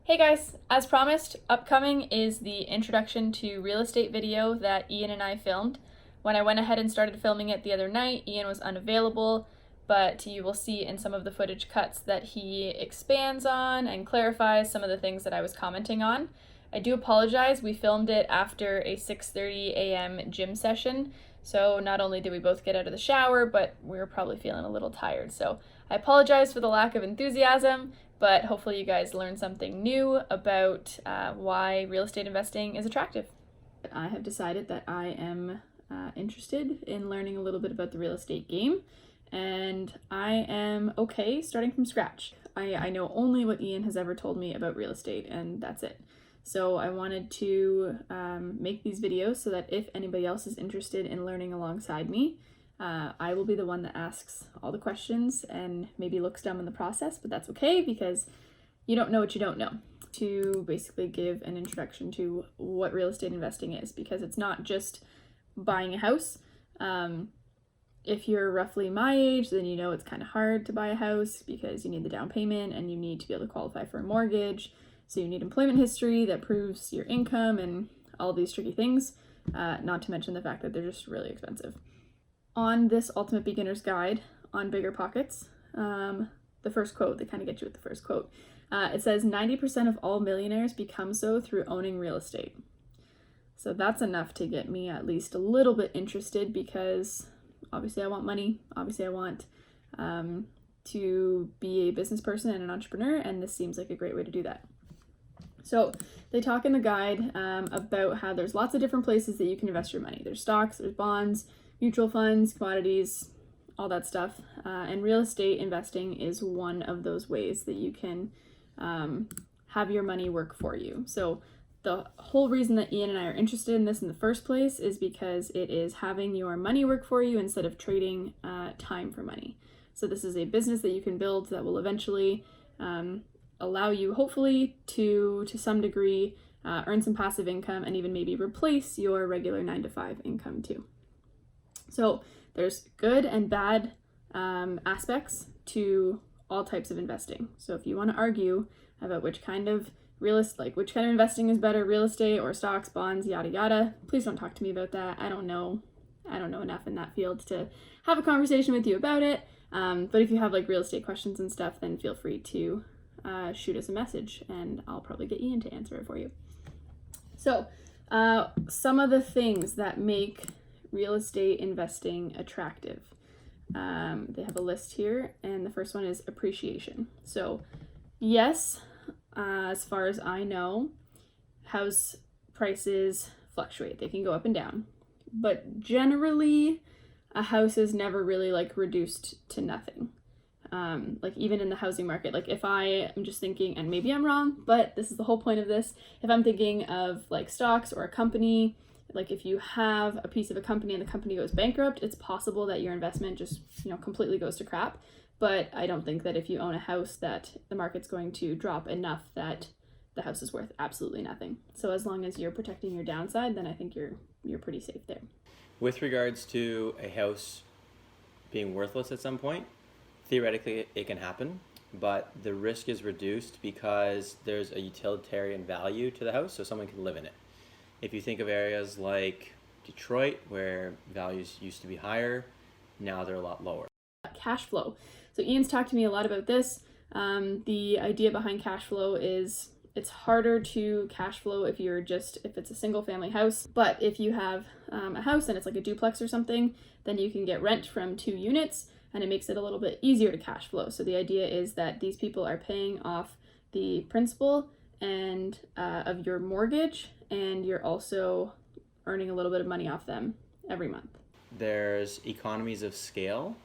Hey guys, as promised, upcoming is the introduction to real estate video that Ian and I filmed. When I went ahead and started filming it the other night, Ian was unavailable, but you will see in some of the footage cuts that he expands on and clarifies some of the things that I was commenting on. I do apologize, we filmed it after a 6:30 a.m. gym session, so not only did we both get out of the shower, but we were probably feeling a little tired. So I apologize for the lack of enthusiasm, but hopefully you guys learned something new about why real estate investing is attractive. I have decided that I am interested in learning a little bit about the real estate game, and I am okay starting from scratch. I know only what Ian has ever told me about real estate, and that's it. So I wanted to make these videos so that if anybody else is interested in learning alongside me, I will be the one that asks all the questions and maybe looks dumb in the process, but that's okay because you don't know what you don't know. To basically give an introduction to what real estate investing is, because it's not just buying a house. If you're roughly my age, then you know it's kind of hard to buy a house because you need the down payment and you need to be able to qualify for a mortgage. So you need employment history that proves your income and all these tricky things, not to mention the fact that they're just really expensive. On this Ultimate Beginner's Guide on Bigger Pockets, the first quote, they kind of get you with the first quote. It says 90% of all millionaires become so through owning real estate. So that's enough to get me at least a little bit interested, because obviously I want money. Obviously I want to be a business person and an entrepreneur, and this seems like a great way to do that. So they talk in the guide about how there's lots of different places that you can invest your money. There's stocks, there's bonds, mutual funds, commodities, all that stuff. And real estate investing is one of those ways that you can have your money work for you. So the whole reason that Ian and I are interested in this in the first place is because it is having your money work for you instead of trading time for money. So this is a business that you can build that will eventually allow you, hopefully, to some degree, earn some passive income and even maybe replace your regular 9-to-5 income too. So there's good and bad aspects to all types of investing. So if you want to argue about which kind of investing is better, real estate or stocks, bonds, yada yada, please don't talk to me about that. I don't know enough in that field to have a conversation with you about it. But if you have like real estate questions and stuff, then feel free to shoot us a message and I'll probably get Ian to answer it for you. So some of the things that make real estate investing attractive. They have a list here, and the first one is appreciation. So yes, as far as I know, house prices fluctuate. They can go up and down, but generally a house is never really like reduced to nothing. Like even in the housing market, like if I am just thinking, and maybe I'm wrong, but this is the whole point of this, if I'm thinking of like stocks or a company, like if you have a piece of a company and the company goes bankrupt, it's possible that your investment just, completely goes to crap. But I don't think that if you own a house that the market's going to drop enough that the house is worth absolutely nothing. So as long as you're protecting your downside, then I think you're pretty safe there. With regards to a house being worthless at some point, theoretically it can happen, but the risk is reduced because there's a utilitarian value to the house, so someone can live in it. If you think of areas like Detroit, where values used to be higher, now they're a lot lower. Cash flow. So Ian's talked to me a lot about this. The idea behind cash flow is it's harder to cash flow if it's a single family house. But if you have a house and it's like a duplex or something, then you can get rent from 2 units and it makes it a little bit easier to cash flow. So the idea is that these people are paying off the principal and of your mortgage, and you're also earning a little bit of money off them every month. There's economies of scale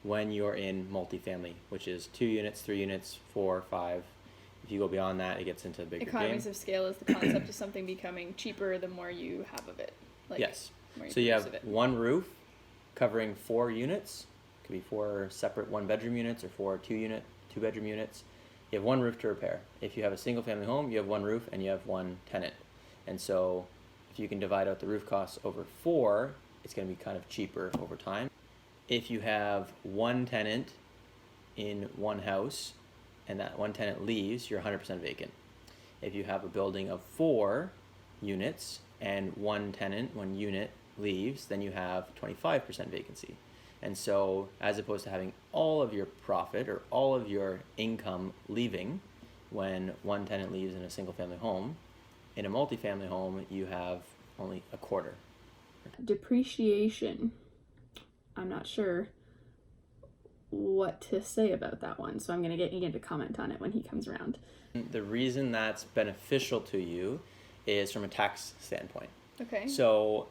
when you're in multifamily, which is 2 units, 3 units, 4, 5. If you go beyond that, it gets into a bigger Economies game. of scale is the concept of something becoming cheaper the more you have of it. Yes. So you have one roof covering 4 units. It could be 4 separate 1-bedroom units or 4 2-bedroom units. You have one roof to repair. If you have a single family home, you have one roof and you have one tenant. And so if you can divide out the roof costs over 4, it's going to be kind of cheaper over time. If you have one tenant in one house and that one tenant leaves, you're 100% vacant. If you have a building of 4 units and one unit leaves, then you have 25% vacancy. And so as opposed to having all of your profit or all of your income leaving when one tenant leaves in a single family home, in a multifamily home, you have only a quarter. Depreciation. I'm not sure what to say about that one, so I'm going to get Ian to comment on it when he comes around. The reason that's beneficial to you is from a tax standpoint. Okay. So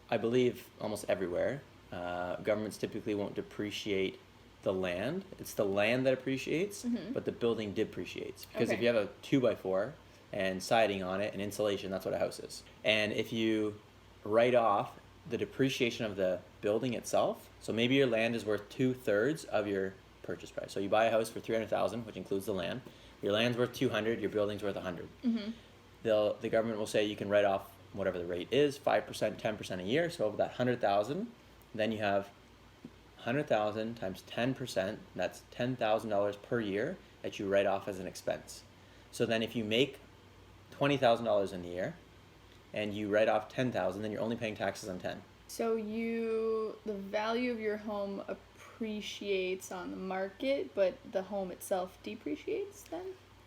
I believe almost everywhere, governments typically won't depreciate the land. It's the land that appreciates, but the building depreciates. Because if you have a 2x4 and siding on it and insulation, that's what a house is. And if you write off the depreciation of the building itself, so maybe your land is worth 2/3 of your purchase price. So you buy a house for $300,000, which includes the land. Your land's worth $200,000, your building's worth $100,000. The government will say you can write off whatever the rate is, 5%, 10% a year. So of that $100,000, then you have $100,000 times 10%. That's $10,000 per year that you write off as an expense. So then if you make $20,000 in the year and you write off $10,000, then you're only paying taxes on $10,000. So the value of your home appreciates on the market, but the home itself depreciates then?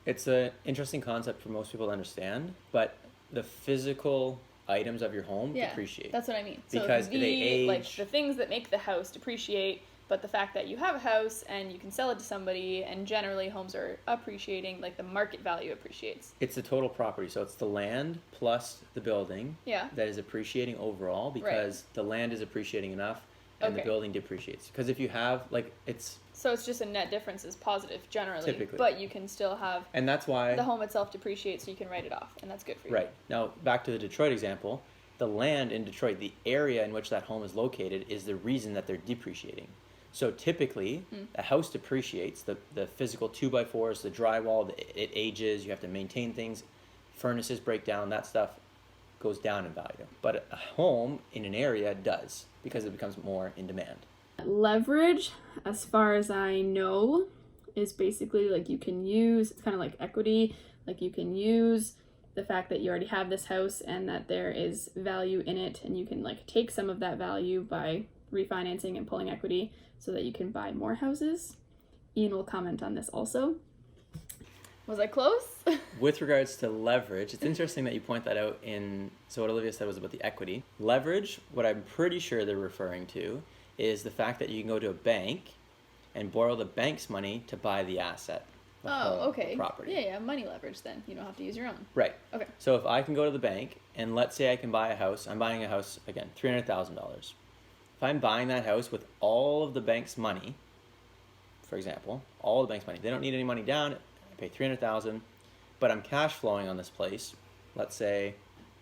It's an interesting concept for most people to understand, but the physical items of your home depreciate. That's what I mean. Because so they age. Like the things that make the house depreciate, but the fact that you have a house and you can sell it to somebody, and generally homes are appreciating, like the market value appreciates. It's the total property, so it's the land plus the building that is appreciating overall, because the land is appreciating enough and the building depreciates. Because if you have, So it's just a net difference is positive generally, typically. But you can still have, and that's why the home itself depreciates, so you can write it off, and that's good for you. Right. Now, back to the Detroit example, the land in Detroit, the area in which that home is located, is the reason that they're depreciating. So typically, a house depreciates, the physical 2x4s, the drywall, it ages, you have to maintain things, furnaces break down, that stuff goes down in value. But a home in an area does, because it becomes more in demand. Leverage, as far as I know, is basically like you can use, it's kind of like equity, like you can use the fact that you already have this house and that there is value in it, and you can like take some of that value by refinancing and pulling equity so that you can buy more houses. Ian will comment on this also. Was I close? With regards to leverage, it's interesting that you point that out so what Olivia said was about the equity. Leverage, what I'm pretty sure they're referring to, is the fact that you can go to a bank and borrow the bank's money to buy the asset. Okay. The property. Yeah, money leverage then. You don't have to use your own. Right. Okay. So if I can go to the bank and let's say I can buy a house, I'm buying a house, again, $300,000. If I'm buying that house with all of the bank's money, for example, all the bank's money, they don't need any money down, I pay $300,000, but I'm cash flowing on this place, let's say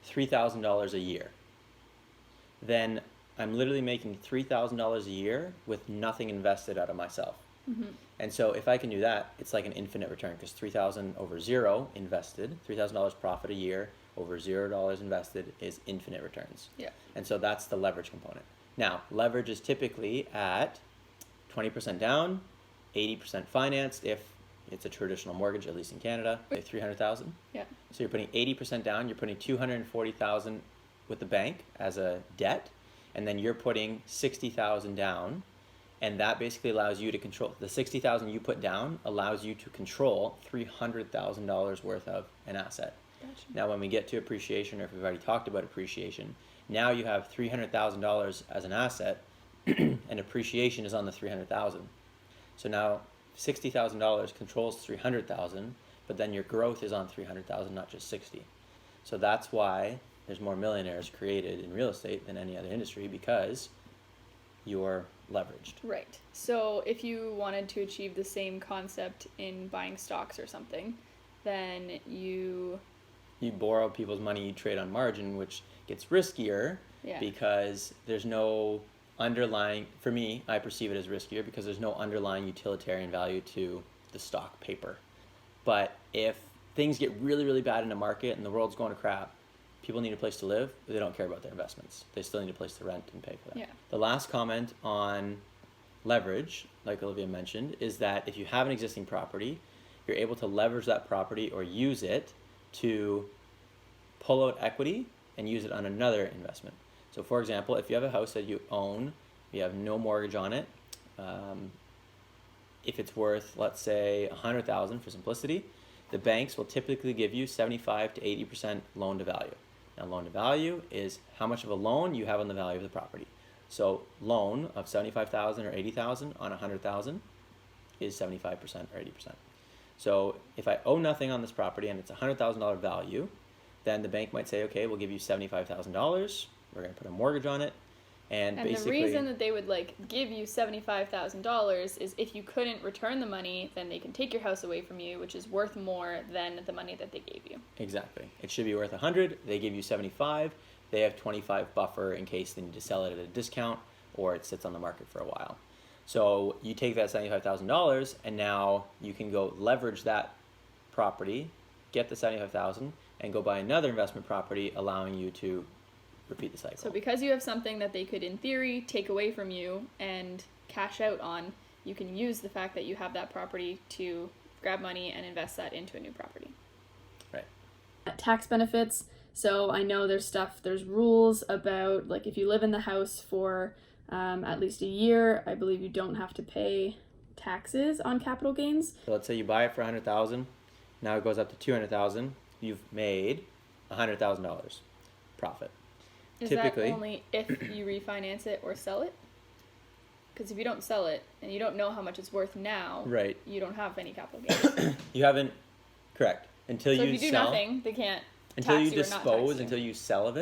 $3,000 a year. Then I'm literally making $3,000 a year with nothing invested out of myself. And so if I can do that, it's like an infinite return, because $3,000 over zero invested, $3,000 profit a year over $0 invested is infinite returns. Yeah. And so that's the leverage component. Now, leverage is typically at 20% down, 80% financed if it's a traditional mortgage, at least in Canada, $300,000. Yeah. So you're putting 80% down, you're putting $240,000 with the bank as a debt, and then you're putting $60,000 down, and that basically allows you to control, the $60,000 you put down allows you to control $300,000 worth of an asset. Gotcha. Now, when we get to appreciation, or if we've already talked about appreciation, now you have $300,000 as an asset, and appreciation is on the $300,000. So now $60,000 controls $300,000, but then your growth is on $300,000, not just $60,000. So that's why there's more millionaires created in real estate than any other industry, because you're leveraged. Right. So if you wanted to achieve the same concept in buying stocks or something, then you borrow people's money, you trade on margin, which gets riskier because there's no underlying, for me, I perceive it as riskier because there's no underlying utilitarian value to the stock paper. But if things get really, really bad in a market and the world's going to crap, people need a place to live, but they don't care about their investments. They still need a place to rent and pay for that. Yeah. The last comment on leverage, like Olivia mentioned, is that if you have an existing property, you're able to leverage that property or use it to pull out equity and use it on another investment. So for example, if you have a house that you own, you have no mortgage on it, if it's worth, let's say, $100,000 for simplicity, the banks will typically give you 75 to 80% loan to value. Now, loan to value is how much of a loan you have on the value of the property. So loan of 75,000 or 80,000 on 100,000 is 75% or 80%. So if I owe nothing on this property and it's a $100,000 value, then the bank might say, okay, we'll give you $75,000. We're going to put a mortgage on it. And basically, the reason that they would give you $75,000 is if you couldn't return the money, then they can take your house away from you, which is worth more than the money that they gave you. Exactly. It should be worth 100. They give you 75. They have 25 buffer in case they need to sell it at a discount or it sits on the market for a while. So you take that $75,000 and now you can go leverage that property, get the $75,000, and go buy another investment property, allowing you to repeat the cycle. So because you have something that they could, in theory, take away from you and cash out on, you can use the fact that you have that property to grab money and invest that into a new property. Right. Tax benefits. So I know there's rules about, if you live in the house for at least a year, I believe you don't have to pay taxes on capital gains. So let's say you buy it for $100,000. Now it goes up to $200,000. You've made $100,000 profit. Is Typically, that only if you refinance it or sell it? Because if you don't sell it and you don't know how much it's worth now, right, you don't have any capital gains. You haven't, correct. Until so you if you do sell, nothing, they can't until tax you you or not tax dispose, you. until you sell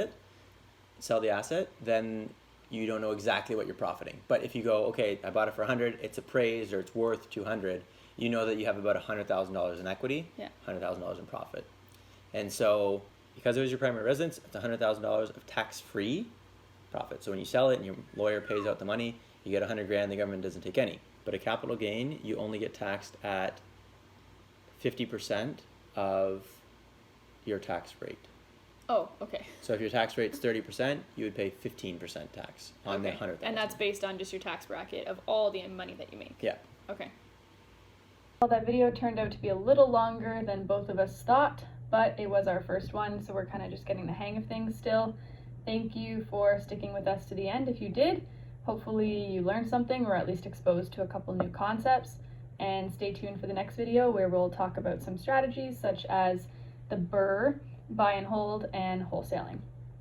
the asset, then you don't know exactly what you're profiting. But if you go, okay, I bought it for 100, it's appraised or it's worth 200, you know that you have about $100,000 in equity, yeah, $100,000 in profit. And so because it was your primary residence, it's $100,000 of tax-free profit. So when you sell it and your lawyer pays out the money, you get $100,000, the government doesn't take any. But a capital gain, you only get taxed at 50% of your tax rate. Oh, okay. So if your tax rate's 30%, you would pay 15% tax on the 100,000. And that's based on just your tax bracket of all the money that you make. Yeah. Okay. Well, that video turned out to be a little longer than both of us thought, but it was our first one, so we're kind of just getting the hang of things still. Thank you for sticking with us to the end if you did. Hopefully you learned something or at least exposed to a couple new concepts. And stay tuned for the next video where we'll talk about some strategies such as the BRRRR, buy and hold, and wholesaling.